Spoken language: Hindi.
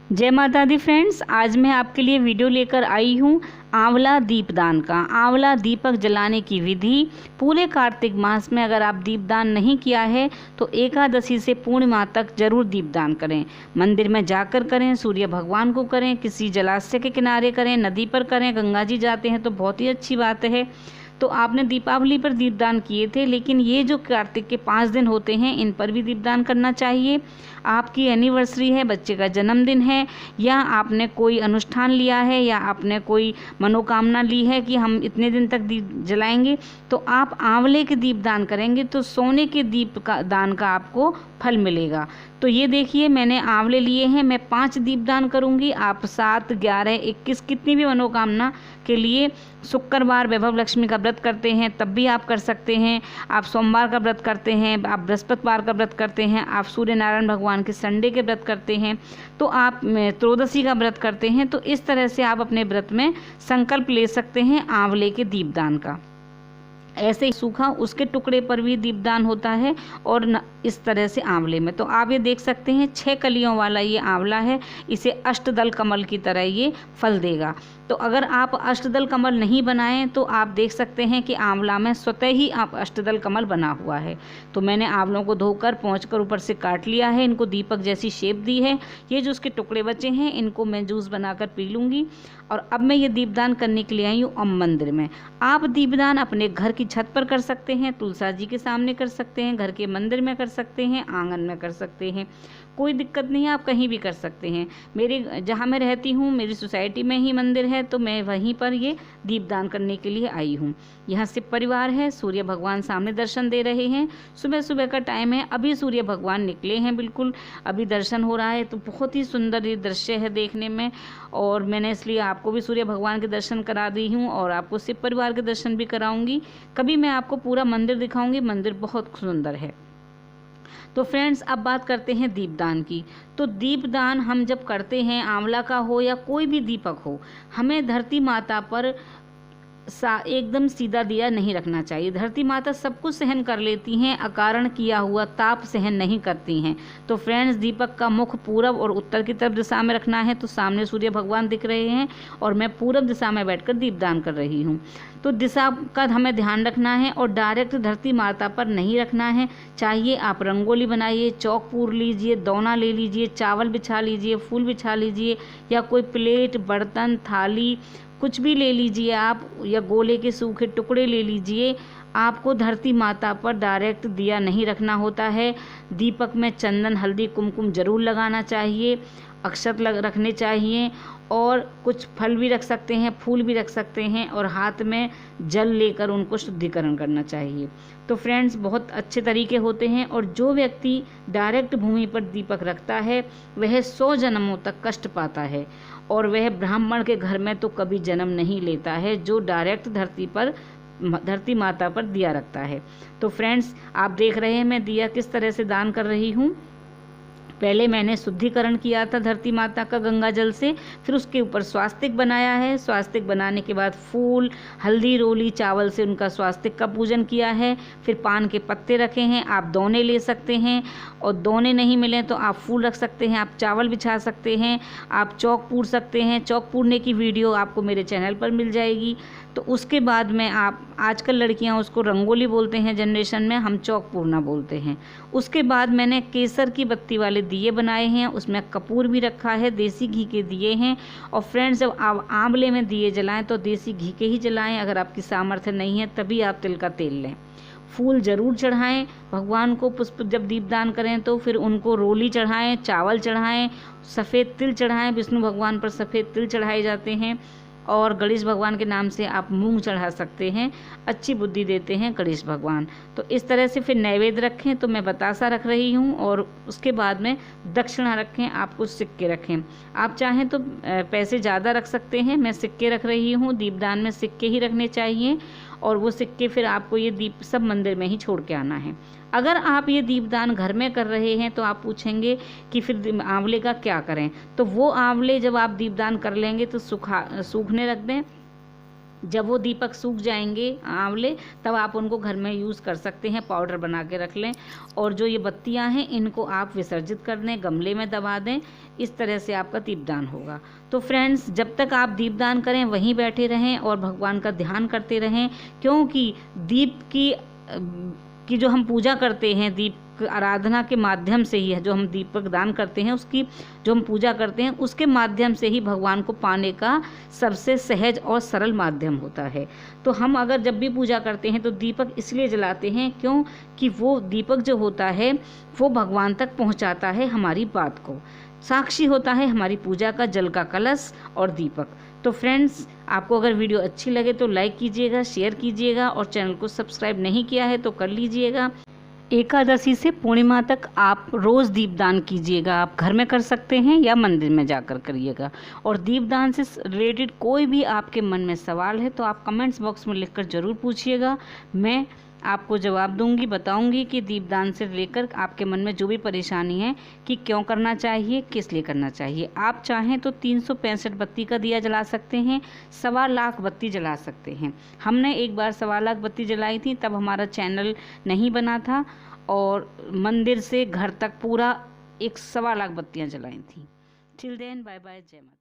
जय माता दी फ्रेंड्स, आज मैं आपके लिए वीडियो लेकर आई हूँ आंवला दीपदान का। आंवला दीपक जलाने की विधि। पूरे कार्तिक मास में अगर आप दीपदान नहीं किया है तो एकादशी से पूर्णिमा तक जरूर दीपदान करें। मंदिर में जाकर करें, सूर्य भगवान को करें, किसी जलाशय के किनारे करें, नदी पर करें, गंगा जी जाते हैं तो बहुत ही अच्छी बात है। तो आपने दीपावली पर दीपदान किए थे, लेकिन ये जो कार्तिक के 5 दिन होते हैं इन पर भी दीपदान करना चाहिए। आपकी एनिवर्सरी है, बच्चे का जन्मदिन है, या आपने कोई अनुष्ठान लिया है, या आपने कोई मनोकामना ली है कि हम इतने दिन तक दीप जलाएंगे, तो आप आंवले के दीपदान करेंगे तो सोने के दीप का दान का आपको फल मिलेगा। तो ये देखिए, मैंने आंवले लिए हैं। मैं 5 दीपदान करूंगी। आप 7, 11, 21 कितनी भी मनोकामना के लिए, शुक्रवार वैभव लक्ष्मी का व्रत करते हैं तब भी आप कर सकते हैं। आप सोमवार का व्रत करते हैं, आप बृहस्पतिवार का व्रत करते हैं, आप सूर्य नारायण भगवान के संडे के व्रत करते हैं, तो आप त्रयोदशी का व्रत करते हैं, तो इस तरह से आप अपने व्रत में संकल्प ले सकते हैं आंवले के दीपदान का। ऐसे ही सूखा उसके टुकड़े पर भी दीपदान होता है, और इस तरह से आंवले में। तो आप ये देख सकते हैं 6 कलियों वाला ये आंवला है। इसे अष्टदल कमल की तरह ये फल देगा। तो अगर आप अष्टदल कमल नहीं बनाएं तो आप देख सकते हैं कि आंवला में स्वतः ही आप अष्टदल कमल बना हुआ है। तो मैंने आंवलों को धोकर पोंछकर ऊपर से काट लिया है, इनको दीपक जैसी शेप दी है। ये जो उसके टुकड़े बचे हैं इनको मैं जूस बनाकर पी लूँगी। और अब मैं ये दीपदान करने के लिए आई हूँ मंदिर में। आप दीपदान अपने घर की छत पर कर सकते हैं, तुलसा जी के सामने कर सकते हैं, घर के मंदिर में कर सकते हैं, आंगन में कर सकते हैं, कोई दिक्कत नहीं है, आप कहीं भी कर सकते हैं। मेरे जहाँ मैं रहती हूँ, मेरी सोसाइटी में ही मंदिर है, तो मैं वहीं पर ये दीपदान करने के लिए आई हूँ। यहाँ से परिवार है, सूर्य भगवान सामने दर्शन दे रहे हैं। सुबह सुबह का टाइम है, अभी सूर्य भगवान निकले हैं, बिल्कुल अभी दर्शन हो रहा है। तो बहुत ही सुंदर ये दृश्य है देखने में, और मैंने इसलिए आपको भी सूर्य भगवान के दर्शन करा दी हूँ और आपको शिव परिवार के दर्शन भी कराऊंगी। कभी मैं आपको पूरा मंदिर दिखाऊंगी, मंदिर बहुत सुंदर है। तो फ्रेंड्स, अब बात करते हैं दीपदान की। तो दीपदान हम जब करते हैं, आंवला का हो या कोई भी दीपक हो, हमें धरती माता पर एकदम सीधा दिया नहीं रखना चाहिए। धरती माता सब कुछ सहन कर लेती हैं, अकारण किया हुआ ताप सहन नहीं करती हैं। तो फ्रेंड्स, दीपक का मुख पूरब और उत्तर की तरफ दिशा में रखना है। तो सामने सूर्य भगवान दिख रहे हैं और मैं पूरब दिशा में बैठकर दीपदान कर रही हूँ। तो दिशा का हमें ध्यान रखना है और डायरेक्ट धरती माता पर नहीं रखना है। चाहिए आप रंगोली बनाइए, चौक पूर लीजिए, दौना ले लीजिए, चावल बिछा लीजिए, फूल बिछा लीजिए, या कोई प्लेट, बर्तन, थाली कुछ भी ले लीजिए आप, या गोले के सूखे टुकड़े ले लीजिए। आपको धरती माता पर डायरेक्ट दिया नहीं रखना होता है। दीपक में चंदन, हल्दी, कुमकुम जरूर लगाना चाहिए, अक्षत रखने चाहिए, और कुछ फल भी रख सकते हैं, फूल भी रख सकते हैं, और हाथ में जल लेकर उनको शुद्धिकरण करना चाहिए। तो फ्रेंड्स, बहुत अच्छे तरीके होते हैं, और जो व्यक्ति डायरेक्ट भूमि पर दीपक रखता है वह 100 जन्मों तक कष्ट पाता है, और वह ब्राह्मण के घर में तो कभी जन्म नहीं लेता है जो डायरेक्ट धरती माता पर दिया रखता है। तो फ्रेंड्स, आप देख रहे हैं मैं दिया किस तरह से दान कर रही हूँ। पहले मैंने शुद्धिकरण किया था धरती माता का गंगा जल से, फिर उसके ऊपर स्वास्तिक बनाया है। स्वास्तिक बनाने के बाद फूल, हल्दी, रोली, चावल से उनका स्वास्तिक का पूजन किया है। फिर पान के पत्ते रखे हैं। आप दोने ले सकते हैं, और दोने नहीं मिले तो आप फूल रख सकते हैं, आप चावल बिछा सकते हैं, आप चौक पूर सकते हैं। चौक पूरने की वीडियो आपको मेरे चैनल पर मिल जाएगी। तो उसके बाद में आप, आजकल लड़कियां उसको रंगोली बोलते हैं जनरेशन में, हम चौक पूरना बोलते हैं। उसके बाद मैंने केसर की बत्ती वाले दिए बनाए हैं, उसमें कपूर भी रखा है, देसी घी के दिए हैं। और फ्रेंड्स, जब आप आंवले में दिए जलाएं तो देसी घी के ही जलाएं। अगर आपकी सामर्थ्य नहीं है तभी आप तिल का तेल लें। फूल जरूर चढ़ाएं भगवान को। पुष्प जब दीपदान करें तो फिर उनको रोली चढ़ाएं, चावल चढ़ाएं, सफ़ेद तिल चढ़ाएं। विष्णु भगवान पर सफ़ेद तिल चढ़ाए जाते हैं, और गणेश भगवान के नाम से आप मूंग चढ़ा सकते हैं। अच्छी बुद्धि देते हैं गणेश भगवान। तो इस तरह से फिर नैवेद्य रखें। तो मैं बतासा रख रही हूँ, और उसके बाद में दक्षिणा रखें। आप कुछ सिक्के रखें, आप चाहें तो पैसे ज़्यादा रख सकते हैं, मैं सिक्के रख रही हूँ। दीपदान में सिक्के ही रखने चाहिए, और वो सिक्के फिर आपको ये दीप सब मंदिर में ही छोड़ के आना है। अगर आप ये दीपदान घर में कर रहे हैं तो आप पूछेंगे कि फिर आंवले का क्या करें। तो वो आंवले जब आप दीपदान कर लेंगे तो सूखने रख दें, जब वो दीपक सूख जाएंगे आंवले, तब आप उनको घर में यूज़ कर सकते हैं, पाउडर बना के रख लें। और जो ये बत्तियां हैं इनको आप विसर्जित कर दें, गमले में दबा दें। इस तरह से आपका दीपदान होगा। तो फ्रेंड्स, जब तक आप दीपदान करें वहीं बैठे रहें और भगवान का ध्यान करते रहें, क्योंकि दीप की जो हम पूजा करते हैं, दीप आराधना के माध्यम से ही है, जो हम दीपक दान करते हैं उसकी जो हम पूजा करते हैं उसके माध्यम से ही भगवान को पाने का सबसे सहज और सरल माध्यम होता है। तो हम अगर जब भी पूजा करते हैं तो दीपक इसलिए जलाते हैं क्योंकि वो दीपक जो होता है वो भगवान तक पहुंचाता है हमारी बात को, साक्षी होता है हमारी पूजा का जल का कलश और दीपक। तो फ्रेंड्स, आपको अगर वीडियो अच्छी लगे तो लाइक कीजिएगा, शेयर कीजिएगा और चैनल को सब्सक्राइब नहीं किया है तो कर लीजिएगा। एकादशी से पूर्णिमा तक आप रोज़ दीपदान कीजिएगा। आप घर में कर सकते हैं या मंदिर में जाकर करिएगा। और दीपदान से रिलेटेड कोई भी आपके मन में सवाल है तो आप कमेंट्स बॉक्स में लिखकर ज़रूर पूछिएगा। मैं आपको जवाब दूंगी, बताऊंगी कि दीपदान से लेकर आपके मन में जो भी परेशानी है कि क्यों करना चाहिए, किस लिए करना चाहिए। आप चाहें तो 365 बत्ती का दिया जला सकते हैं, 1.25 लाख बत्ती जला सकते हैं। हमने एक बार 1.25 लाख बत्ती जलाई थी, तब हमारा चैनल नहीं बना था और मंदिर से घर तक पूरा 1.25 लाख बत्तियाँ जलाई थी। टिल देन, बाय बाय, जय माता।